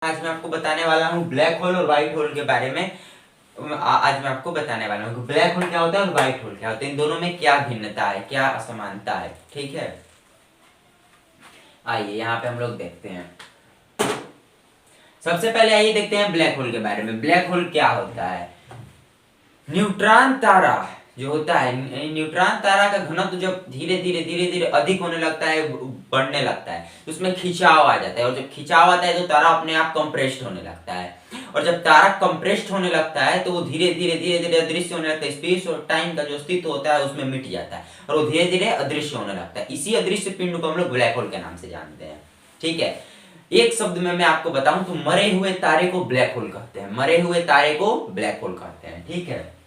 आज मैं आपको बताने वाला हूँ ब्लैक होल और व्हाइट होल के बारे में। आज मैं आपको बताने वाला हूँ कि ब्लैक होल क्या होता है और व्हाइट होल क्या होता है, इन दोनों में क्या भिन्नता है, क्या असमानता है। ठीक है, आइए यहाँ पे हम लोग देखते हैं। सबसे पहले आइए देखते हैं ब्लैक होल के बारे में। ब्लैक होल क्या होता है? न्यूट्रॉन तारा जो होता है, न्यूट्रॉन तारा का घनत्व जब धीरे धीरे अधिक होने लगता है, बढ़ने लगता है, तो उसमें खिंचाव आ जाता है। और जब खिंचाव आता है तो तारा अपने आप कंप्रेस्ड होने लगता है। और जब तारा कंप्रेस्ड होने लगता है तो वो धीरे धीरे अदृश्य होने लगता है। स्पेस और टाइम का जो अस्तित्व होता है उसमें मिट जाता है और वो धीरे धीरे अदृश्य होने लगता है। इसी अदृश्य पिंड को हम लोग ब्लैक होल के नाम से जानते हैं। ठीक है, एक शब्द में मैं आपको बताऊं तो मरे हुए तारे को ब्लैक होल कहते हैं। मरे हुए तारे को ब्लैक होल कहते हैं। ठीक है,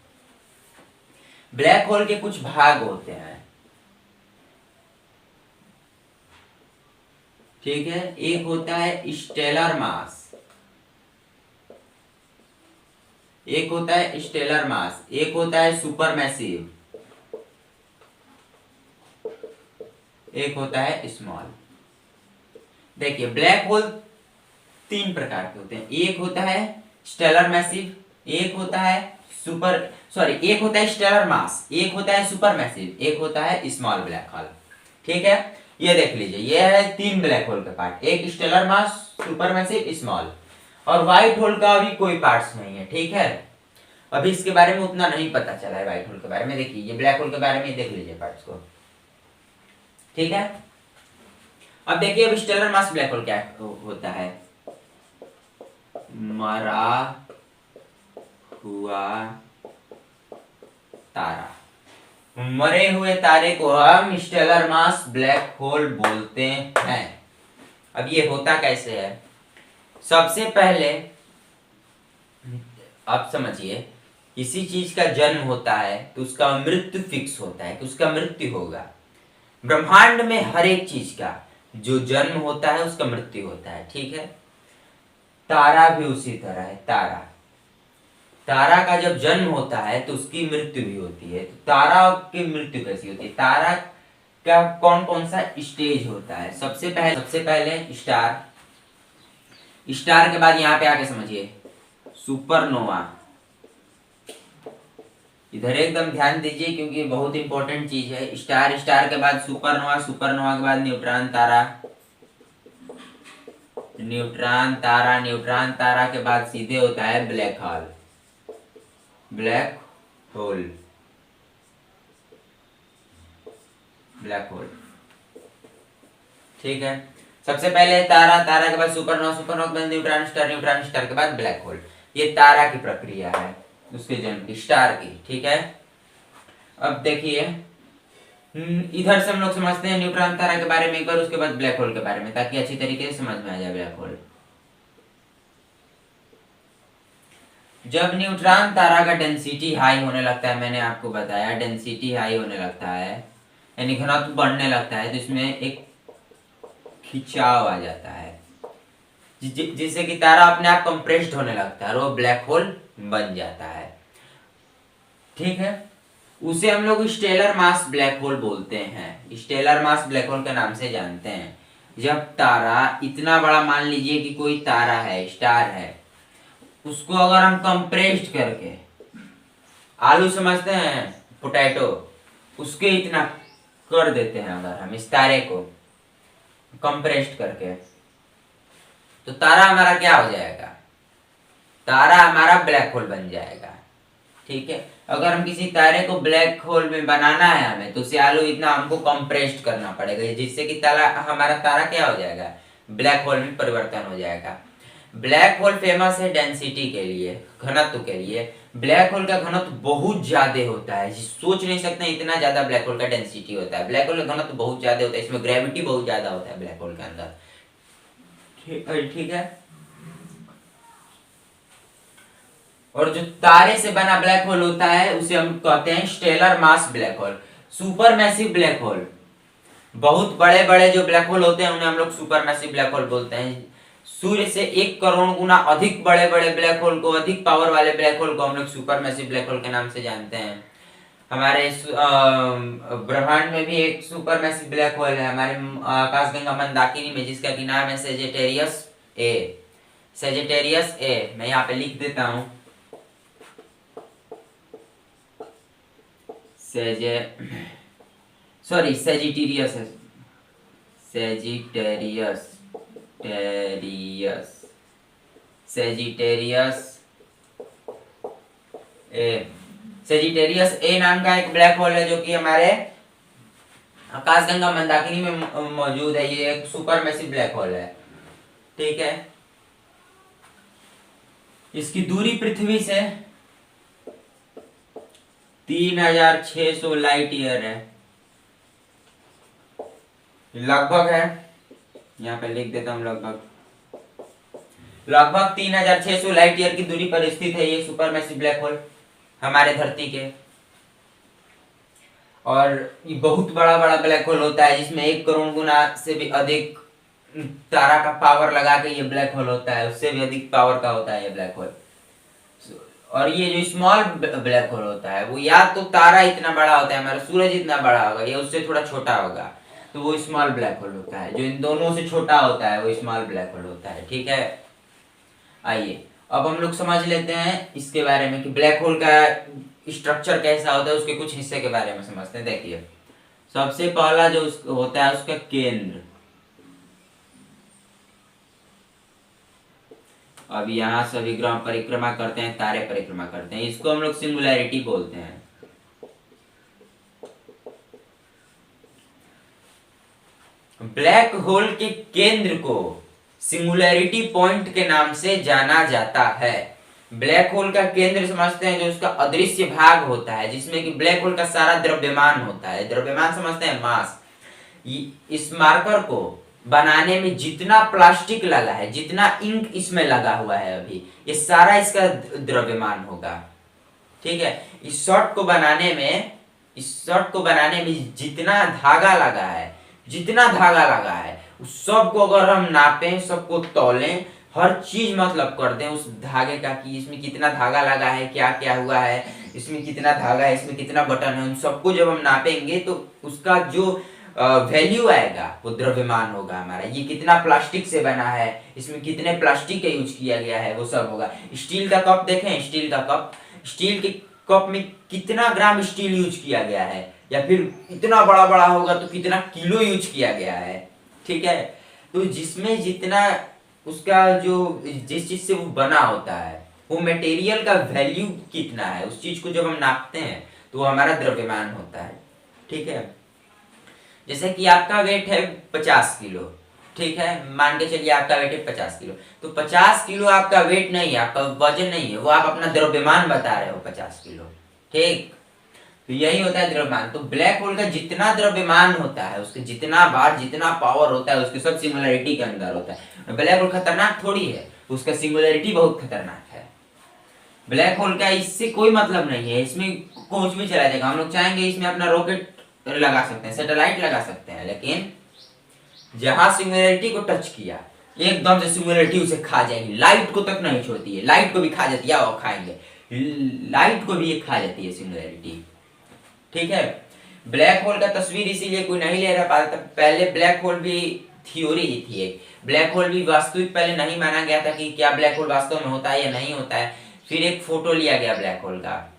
ब्लैक होल के कुछ भाग होते हैं। ठीक है, एक होता है स्टेलर मास, एक होता है स्टेलर मास, एक होता है सुपरमैसिव, एक होता है स्मॉल। देखिए, ब्लैक होल तीन प्रकार के होते हैं। एक होता है स्टेलर मैसिव, एक होता है एक होता है स्टेलर मास, एक होता है सुपर मैसिव, एक होता है स्मॉल ब्लैक होल। ठीक है, ये देख लीजिए, ये है तीन ब्लैक होल के पार्ट, एक स्टेलर मास, सुपर मैसिव, स्मॉल। और व्हाइट होल का अभी कोई पार्ट्स नहीं है। ठीक है, अभी इसके बारे में उतना नहीं पता चला है व्हाइट होल के बारे में। देखिए, ये ब्लैक होल के बारे में देख लीजिए पार्ट्स को। ठीक है, अब देखिए अब स्टेलर मास ब्लैक होल क्या होता है। मरा हुआ तारा, मरे हुए तारे को हम स्टेलर मास ब्लैक होल बोलते हैं। अब ये होता कैसे है? सबसे पहले आप समझिए, किसी चीज का जन्म होता है तो उसका मृत्यु फिक्स होता है कि उसका मृत्यु होगा। ब्रह्मांड में हर एक चीज का जो जन्म होता है उसका मृत्यु होता है। ठीक है, तारा भी उसी तरह है। तारा का जब जन्म होता है तो उसकी मृत्यु भी होती है। तो तारा की मृत्यु कैसी होती है? तारा का कौन कौन सा स्टेज होता है? सबसे पहले स्टार, स्टार के बाद यहाँ पे आके समझिए सुपरनोवा। इधर एकदम ध्यान दीजिए क्योंकि बहुत इंपॉर्टेंट चीज है। स्टार, स्टार के बाद सुपरनोवा, सुपरनोवा के बाद न्यूट्रॉन तारा, न्यूट्रॉन तारा, न्यूट्रॉन तारा के बाद सीधे होता है black hole. Black hole, black hole. ठीक है, सबसे पहले तारा, तारा के बाद सुपरनोवा, सुपरनोवा के बाद न्यूट्रॉन स्टार, न्यूट्रॉन स्टार के बाद ब्लैक होल। ये तारा की प्रक्रिया है, उसके जन्म की, स्टार की। ठीक है, अब देखिए इधर से हम लोग समझते हैं न्यूट्रॉन तारा के बारे में एक बार, उसके बाद ब्लैक होल के बारे में, ताकि अच्छी तरीके से समझ में आ जाए ब्लैक होल। जब न्यूट्रॉन तारा का डेंसिटी हाई होने लगता है, मैंने आपको बताया डेंसिटी हाई होने लगता है यानी घनत्व बढ़ने लगता है, तो इसमें एक खिंचाव आ जाता है जिससे कि तारा अपने आप कंप्रेस्ड होने लगता है और वो ब्लैक होल बन जाता है। ठीक है, उसे हम लोग स्टेलर मास ब्लैक होल बोलते हैं। स्टेलर मास ब्लैक होल के नाम से जानते हैं। जब तारा इतना बड़ा, मान लीजिए कि कोई तारा है, स्टार है, उसको अगर हम कंप्रेस्ड करके, आलू समझते हैं, पोटैटो, उसके इतना कर देते हैं, अगर हम इस तारे को कंप्रेस्ड करके, तो तारा हमारा क्या हो जाएगा? तारा हमारा ब्लैक होल बन जाएगा। ठीक है, अगर हम किसी तारे को ब्लैक होल में बनाना है हमें, तो उसे आलू इतना हमको कंप्रेस्ड करना पड़ेगा, जिससे कि तारा, हमारा तारा क्या हो जाएगा? ब्लैक होल में परिवर्तन हो जाएगा। ब्लैक होल फेमस है डेंसिटी के लिए, घनत्व के लिए। ब्लैक होल का घनत्व बहुत ज्यादा होता है, सोच नहीं सकते इतना ज्यादा ब्लैक होल का डेंसिटी होता है। ब्लैक होल का घनत्व बहुत ज्यादा होता है, इसमें ग्रेविटी बहुत ज्यादा होता है ब्लैक होल के अंदर। ठीक है, और जो तारे से बना ब्लैक होल होता है उसे हम कहते हैं stellar mass black hole, super massive black hole. बहुत बड़े बड़े जो ब्लैक होल होते हैं उन्हें हम लोग सुपर मैसिव ब्लैक होल बोलते हैं। सूर्य से 1 करोड़ गुना अधिक बड़े बड़े ब्लैक होल को, अधिक पावर वाले ब्लैक होल को हम लोग सुपर मैसिव ब्लैक होल के नाम से जानते हैं। हमारे ब्रह्मांड में भी एक सुपर मैसिव ब्लैक होल है, हमारे आकाशगंगा मंदाकिनी में, जिसका कि नाम है सेजिटेरियस ए। सेजिटेरियस ए, मैं यहाँ पे लिख देता हूँ, सेजिटेरियस है, सेजिटेरियस, टेरियस, सेजिटेरियस ए, सेजिटेरियस ए नाम का एक ब्लैक होल है जो कि हमारे आकाशगंगा मंदाकिनी में मौजूद है। ये एक सुपर मैसिव ब्लैक होल है, ठीक है। इसकी दूरी पृथ्वी से 3600 लाइट ईयर है, लगभग है, यहाँ पे लिख देता हूँ लगभग 3600 लाइट ईयर की दूरी पर स्थित है ये सुपर मैसिव ब्लैक होल हमारे धरती के। और ये बहुत बड़ा बड़ा ब्लैक होल होता है जिसमें 1 करोड़ गुना से भी अधिक तारा का पावर लगा के ये ब्लैक होल होता है, उससे भी अधिक पावर का होता है ये ब्लैक होल। और ये जो स्मॉल ब्लैक होल होता है वो या तो तारा इतना बड़ा होता है, हमारा सूरज इतना बड़ा होगा, या उससे थोड़ा छोटा होगा, तो वो स्मॉल ब्लैक होल होता है। जो इन दोनों से छोटा होता है वो स्मॉल ब्लैक होल होता है, ठीक है। आइए अब हम लोग समझ लेते हैं इसके बारे में कि ब्लैक होल का स्ट्रक्चर कैसा होता है, उसके कुछ हिस्से के बारे में समझते हैं। देखिए सबसे पहला जो होता है उसका केंद्र। अब यहाँ सभी ग्रह परिक्रमा करते हैं, तारे परिक्रमा करते हैं, इसको हम लोग सिंगुलैरिटी बोलते हैं। ब्लैक होल के केंद्र को सिंगुलैरिटी पॉइंट के नाम से जाना जाता है। ब्लैक होल का केंद्र समझते हैं जो उसका अदृश्य भाग होता है, जिसमें कि ब्लैक होल का सारा द्रव्यमान होता है। द्रव्यमान समझते हैं मास। इस मार्कर को बनाने में जितना प्लास्टिक लगा है, जितना इंक इसमें लगा हुआ है अभी, ये सारा इसका द्रव्यमान होगा, ठीक है। इस शॉट को बनाने में जितना धागा लगा है उस सब को अगर हम नापें, सबको तौलें, हर चीज मतलब कर दें उस धागे का कि इसमें कितना धागा लगा है, क्या क्या हुआ है, इसमें कितना धागा है, इसमें कितना बटन है, उन सबको जब हम नापेंगे तो उसका जो वैल्यू आएगा वो द्रव्यमान होगा हमारा। ये कितना प्लास्टिक से बना है, इसमें कितने प्लास्टिक का यूज किया गया है, वो सब होगा। स्टील का कप देखें, स्टील के कप में कितना ग्राम स्टील यूज किया गया है, या फिर इतना बड़ा बड़ा होगा तो कितना किलो यूज किया गया है, ठीक है। तो जिसमें जितना उसका जो जिस चीज से वो बना होता है वो मटेरियल का वैल्यू कितना है, उस चीज को जब हम नापते हैं तो वो हमारा द्रव्यमान होता है, ठीक है। जैसे कि आपका वेट है 50 किलो, ठीक है, मान के चलिए आपका वेट है 50 किलो, तो 50 किलो आपका वेट नहीं है, आपका वजन नहीं है, वो आप अपना द्रव्यमान बता रहे हो 50 किलो, ठीक। तो यही होता है द्रव्यमान। तो ब्लैक होल का जितना द्रव्यमान होता है, उसके जितना भार, जितना पावर होता है, उसके सब सिंगुलैरिटी के अंदर होता है। ब्लैक होल खतरनाक थोड़ी है, उसका सिंगुलैरिटी बहुत खतरनाक है। ब्लैक होल का इससे कोई मतलब नहीं है, इसमें कुछ भी चला जाएगा। हम लोग चाहेंगे इसमें अपना रॉकेट लगा सकते हैं, सैटेलाइट लगा सकते हैं, लेकिन जहां सिंगुलैरिटी को टच किया एकदम से सिंगुलैरिटी उसे खा जाएगी। लाइट को तक नहीं छोड़ती है, लाइट को भी खा जाती है, वो खाएंगे, लाइट को भी ये खा जाती है सिंगुलैरिटी, ठीक है। ब्लैक होल का तस्वीर इसीलिए कोई नहीं ले रहा पाता। पहले ब्लैक होल भी थ्योरी ही थी एक, ब्लैक होल भी वास्तविक पहले नहीं माना गया था कि क्या ब्लैक होल वास्तव में होता है या नहीं होता है। फिर एक फोटो लिया गया ब्लैक होल का,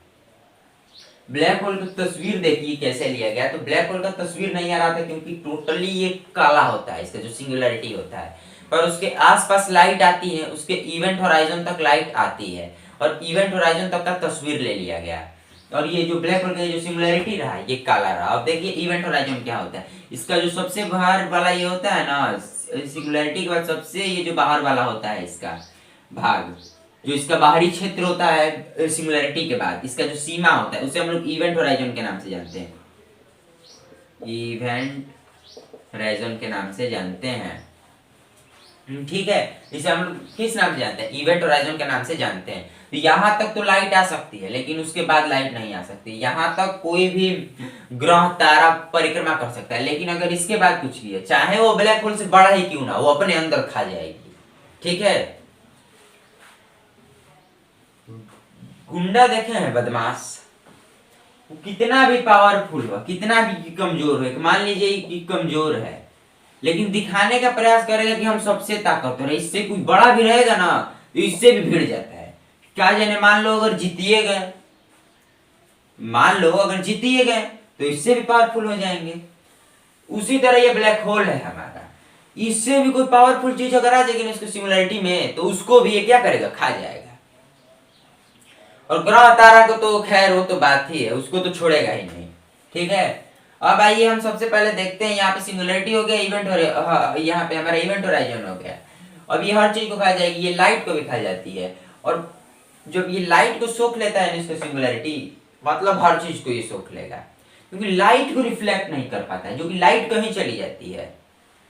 ब्लैक होल की तस्वीर देखिए कैसे लिया गया। तो ब्लैक होल का तस्वीर नहीं आ रहा था क्योंकि टोटली ये काला होता है, इसका जो सिंगुलैरिटी होता है, पर उसके आसपास लाइट आती है, उसके इवेंट होराइजन तक लाइट आती है, और इवेंट होराइजन तक का तस्वीर ले लिया गया। और ये जो ब्लैक होल का जो सिंगुलैरिटी रहा ये काला रहा। अब देखिए इवेंट होराइजन क्या होता है, इसका जो सबसे बाहर वाला ये होता है ना, सिंगुलैरिटी के बाद सबसे ये जो बाहर वाला होता है इसका भाग, जो इसका बाहरी क्षेत्र होता है सिंगुलैरिटी के बाद, इसका जो सीमा होता है उसे हम लोग इवेंट होराइजन के नाम से जानते हैं, इवेंट होराइजन के नाम से जानते हैं, ठीक है। इसे हम लोग किस नाम से जानते हैं, इवेंट होराइजन के नाम से जानते हैं। तो यहाँ तक तो लाइट आ सकती है, लेकिन उसके बाद लाइट नहीं आ सकती। यहाँ तक कोई भी ग्रह तारा परिक्रमा कर सकता है, लेकिन अगर इसके बाद कुछ भी है, चाहे वो ब्लैक होल से बड़ा ही क्यों ना, वो अपने अंदर खा जाएगी, ठीक है। गुंडा देखे हैं बदमाश, वो कितना भी पावरफुल हो, कितना भी कमजोर हो, मान लीजिए कि कमजोर है, लेकिन दिखाने का प्रयास करेगा कि हम सबसे ताकतवर है। इससे कोई बड़ा भी रहेगा ना तो इससे भी भिड़ जाता है। क्या जाने, मान लो अगर जीतिए गए, तो इससे भी पावरफुल हो जाएंगे। उसी तरह ये ब्लैक होल है हमारा, इससे भी कोई पावरफुल चीज अगर आ जाएगी ना इसको सिंगुलैरिटी में, तो उसको भी ये क्या करेगा, खा जाएगा। और ग्रह तारा को तो खैर वो तो बात ही है, उसको तो छोड़ेगा ही नहीं। ठीक है, अब आइए हम सबसे पहले देखते हैं, यहाँ पे सिंगुलैरिटी हो गया, इवेंट हो यहाँ पे हमारा इवेंट होराइजन हो गया। अब ये हर चीज को खा जाएगी, ये लाइट को भी खा जाती है, और जब ये लाइट को सोख लेता है इसको सिंगुलैरिटी, मतलब हर चीज को ये सोख लेगा, क्योंकि लाइट को रिफ्लेक्ट नहीं कर पाता है, जो कि लाइट कहीं चली जाती है।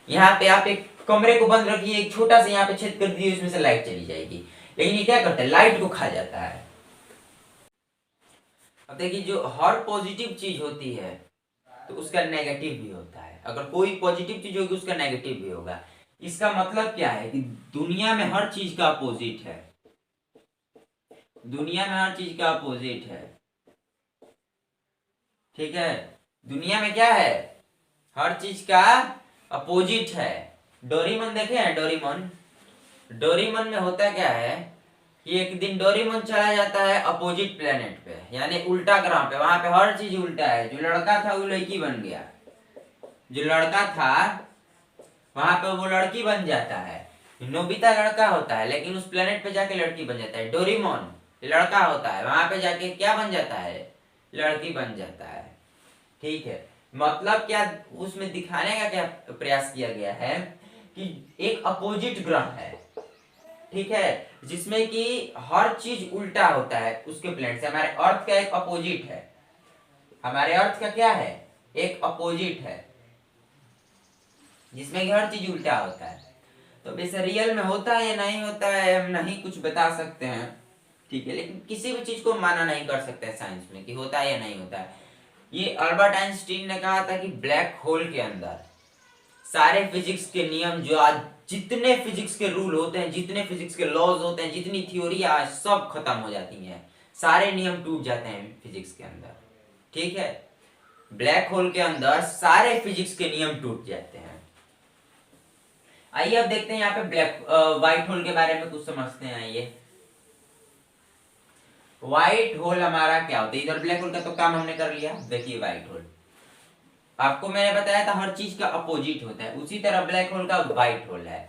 यहाँ पे आप एक कमरे को बंद रखिए, एक छोटा सा यहाँ पे छेद कर दिए, उसमें से लाइट चली जाएगी, लेकिन ये क्या करता है, लाइट को खा जाता है। अब देखिए, जो हर पॉजिटिव चीज होती है तो उसका नेगेटिव भी होता है, अगर कोई पॉजिटिव चीज होगी उसका नेगेटिव भी होगा। इसका मतलब क्या है कि दुनिया में हर चीज का अपोजिट है, दुनिया में हर चीज का अपोजिट है। ठीक है, दुनिया में क्या है, हर चीज का अपोजिट है। डोरेमोन देखे हैं, डोरेमोन में होता क्या है कि एक दिन डोरेमोन चला जाता है अपोजिट प्लेनेट पे, यानी उल्टा ग्रह पे, वहां पे हर चीज उल्टा है। जो लड़का था वो लड़की बन गया, जो लड़का था वहां पे वो लड़की बन जाता है। नोबिता लड़का होता है लेकिन उस प्लेनेट पे जाके लड़की बन जाता है। डोरेमोन लड़का होता है, वहां पे जाके क्या बन जाता है, लड़की बन जाता है। ठीक है, मतलब क्या उसमें दिखाने का क्या प्रयास किया गया है कि एक अपोजिट ग्रह है, ठीक है, जिसमें कि हर चीज उल्टा होता है उसके प्लेनेट से। हमारे अर्थ का एक अपोजिट है, हमारे अर्थ का क्या है, एक अपोजिट है, जिसमें कि हर चीज उल्टा होता है। तो वैसे रियल में होता है या नहीं होता है हम नहीं कुछ बता सकते हैं, ठीक है, लेकिन किसी भी चीज को माना नहीं कर सकते साइंस में कि होता है या नहीं होता है। ये अल्बर्ट आइंस्टीन ने कहा था कि ब्लैक होल के अंदर सारे फिजिक्स के नियम, जो आज जितने फिजिक्स के रूल होते हैं, जितने फिजिक्स के लॉज होते हैं, जितनी थ्योरी आज सब खत्म हो जाती हैं, सारे नियम टूट जाते हैं फिजिक्स के अंदर। ठीक है, ब्लैक होल के अंदर सारे फिजिक्स के नियम टूट जाते हैं। आइए अब देखते हैं यहाँ पे व्हाइट होल के बारे में कुछ समझते हैं। आइए, व्हाइट होल हमारा क्या होता है, इधर ब्लैक होल का तो काम हमने कर लिया। देखिए व्हाइट होल, आपको मैंने बताया था हर चीज का अपोजिट होता है, उसी तरह ब्लैक होल का व्हाइट होल है।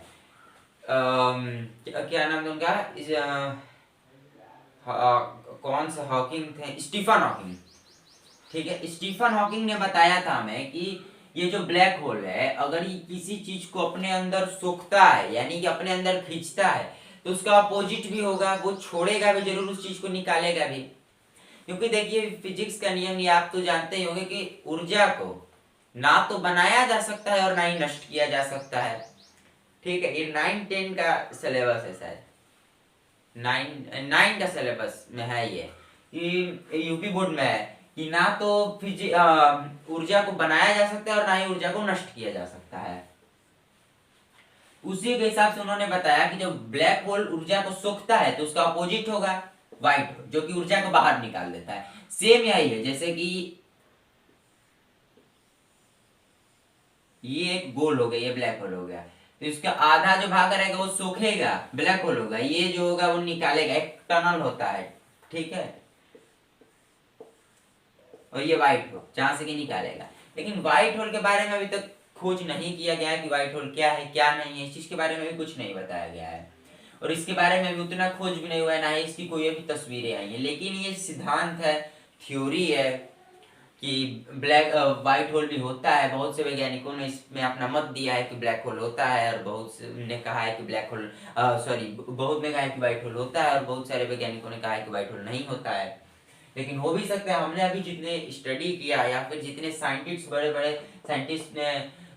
क्या नाम है उनका, कौन से हॉकिंग थे, स्टीफन हॉकिंग। ठीक है, स्टीफन हॉकिंग ने बताया था हमें कि ये जो ब्लैक होल है, अगर ये किसी चीज को अपने अंदर सोखता है, यानी कि अपने अंदर खींचता है, तो उसका अपोजिट भी होगा, वो छोड़ेगा भी जरूर, उस चीज को निकालेगा भी। क्योंकि देखिए फिजिक्स का नियम ये आप तो जानते ही होंगे कि ऊर्जा को ना तो बनाया जा सकता है और ना ही नष्ट किया जा सकता है। ठीक है, ये 9-10 का सिलेबस है, शायद 9 का सिलेबस में है ये, यूपी बोर्ड में है कि ना तो ऊर्जा को बनाया जा सकता है और ना ही ऊर्जा को नष्ट किया जा सकता है। उसी के हिसाब से उन्होंने बताया कि जब ब्लैक होल ऊर्जा को सोखता है तो उसका अपोजिट होगा व्हाइट, जो कि ऊर्जा को बाहर निकाल देता है। सेम यही है, जैसे कि ये एक गोल हो गया, ये ब्लैक होल हो गया, तो इसका आधा जो भाग रहेगा वो सोखेगा, ब्लैक होल होगा, ये जो होगा वो निकालेगा, एक टनल होता है। ठीक है, और ये व्हाइट होल जहां से कि निकालेगा। लेकिन व्हाइट होल के बारे में अभी तक खोज नहीं किया गया है कि व्हाइट होल क्या है क्या नहीं है, इस चीज के बारे में भी कुछ नहीं बताया गया है, और इसके बारे में भी उतना खोज भी नहीं हुआ है, ना ही इसकी कोई अभी तस्वीरें आई है। लेकिन ये सिद्धांत है, थ्योरी है कि व्हाइट होल भी होता है। बहुत से वैज्ञानिकों ने इसमें अपना मत दिया है कि ब्लैक होल होता है, और बहुत से ने कहा है कि ब्लैक होल बहुत ने कहा है कि व्हाइट होल होता है, और बहुत सारे वैज्ञानिकों ने कहा है कि व्हाइट होल नहीं होता है। लेकिन हो भी सकता है, हमने अभी जितने स्टडी किया या फिर जितने साइंटिस्ट, बड़े बड़े साइंटिस्ट ने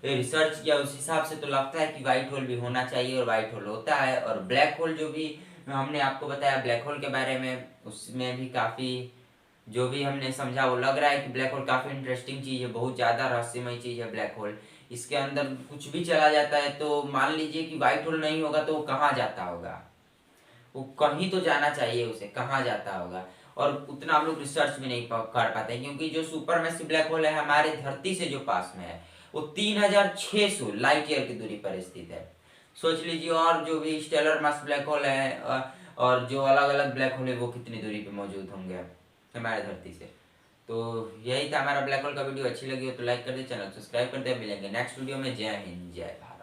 रिसर्च किया, उस हिसाब से तो लगता है कि व्हाइट होल भी होना चाहिए, और व्हाइट होल होता है। और ब्लैक होल जो भी हमने आपको बताया ब्लैक होल के बारे में, उसमें भी काफ़ी जो भी हमने समझा वो लग रहा है कि ब्लैक होल काफ़ी इंटरेस्टिंग चीज़ है, बहुत ज़्यादा रहस्यमय चीज़ है ब्लैक होल। इसके अंदर कुछ भी चला जाता है, तो मान लीजिए कि व्हाइट होल नहीं होगा तो वो कहाँ जाता होगा, वो कहीं तो जाना चाहिए, उसे कहाँ जाता होगा, और उतना हम लोग रिसर्च भी नहीं कर पाते, क्योंकि जो सुपर मैसिव ब्लैक होल है हमारे धरती से जो पास में है, वो 3600 लाइट ईयर की दूरी पर स्थित है। सोच लीजिए, और जो भी स्टेलर मास ब्लैक होल है और जो अलग अलग ब्लैक होल है वो कितनी दूरी पे मौजूद होंगे हमारे धरती से। तो यही था हमारा ब्लैक होल का वीडियो। अच्छी लगी हो तो लाइक कर दे, चैनल सब्सक्राइब कर दे। मिलेंगे नेक्स्ट वीडियो में। जय हिंद, जय भारत।